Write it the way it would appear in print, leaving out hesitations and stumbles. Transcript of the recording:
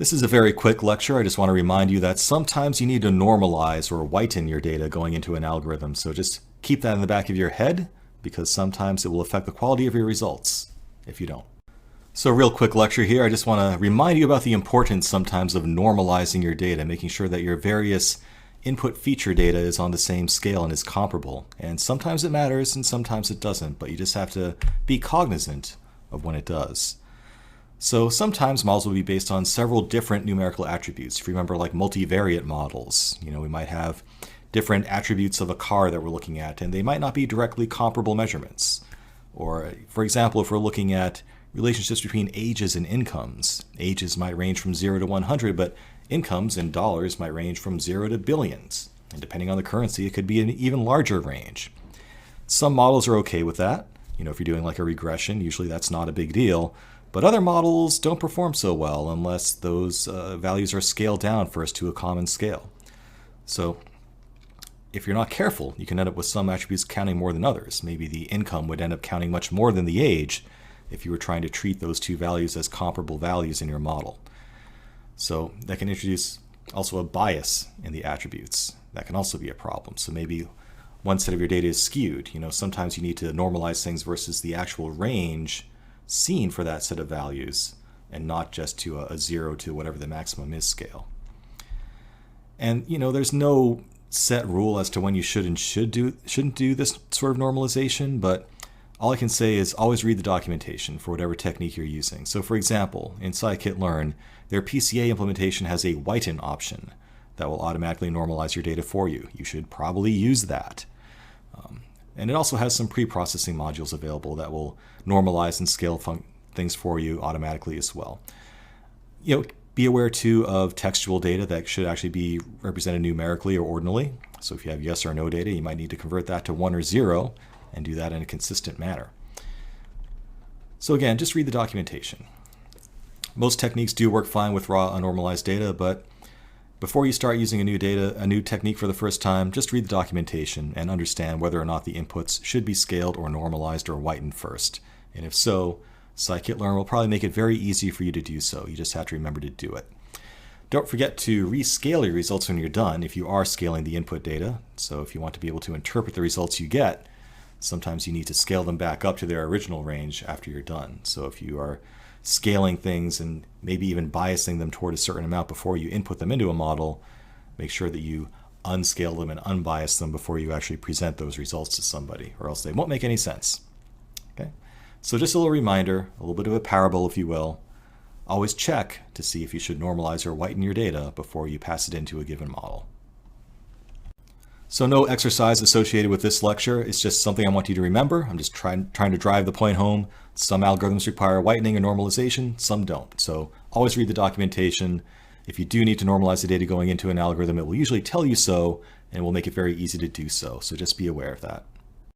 This is a very quick lecture. I just want to remind you that sometimes you need to normalize or whiten your data going into an algorithm. So just keep that in the back of your head, because sometimes it will affect the quality of your results if you don't. So real quick lecture here. I just want to remind you about the importance sometimes of normalizing your data, making sure that your various input feature data is on the same scale and is comparable. And sometimes it matters and sometimes it doesn't, but you just have to be cognizant of when it does. So sometimes models will be based on several different numerical attributes. If you remember, like multivariate models, we might have different attributes of a car that we're looking at, and they might not be directly comparable measurements. Or, for example, if we're looking at relationships between ages and incomes, ages might range from 0 to 100, but incomes in dollars might range from 0 to billions. And depending on the currency, it could be an even larger range. Some models are okay with that. If you're doing like a regression, usually that's not a big deal. But other models don't perform so well unless those values are scaled down first to a common scale. So if you're not careful, you can end up with some attributes counting more than others. Maybe the income would end up counting much more than the age if you were trying to treat those two values as comparable values in your model. So that can introduce also a bias in the attributes. That can also be a problem. So maybe one set of your data is skewed. Sometimes you need to normalize things versus the actual range seen for that set of values, and not just to a 0 to whatever the maximum is scale. And there's no set rule as to when you should and shouldn't do this sort of normalization, but all I can say is always read the documentation for whatever technique you're using. So for example, in scikit-learn, their PCA implementation has a whiten option that will automatically normalize your data for you. You should probably use that. And it also has some pre-processing modules available that will normalize and scale things for you automatically as well. Be aware too of textual data that should actually be represented numerically or ordinally. So if you have yes or no data, you might need to convert that to 1 or 0 and do that in a consistent manner. So again, just read the documentation. Most techniques do work fine with raw unnormalized data, but before you start using a new technique for the first time, just read the documentation and understand whether or not the inputs should be scaled or normalized or whitened first. And if so, scikit-learn will probably make it very easy for you to do so. You just have to remember to do it. Don't forget to rescale your results when you're done if you are scaling the input data. So if you want to be able to interpret the results you get, sometimes you need to scale them back up to their original range after you're done. So if you are scaling things and maybe even biasing them toward a certain amount before you input them into a model, make sure that you unscale them and unbias them before you actually present those results to somebody, or else they won't make any sense. Okay? So just a little reminder, a little bit of a parable, if you will. Always check to see if you should normalize or whiten your data before you pass it into a given model. So no exercise associated with this lecture. It's just something I want you to remember. I'm just trying to drive the point home. Some algorithms require whitening or normalization, some don't. So always read the documentation. If you do need to normalize the data going into an algorithm, it will usually tell you so, and it will make it very easy to do so. So just be aware of that.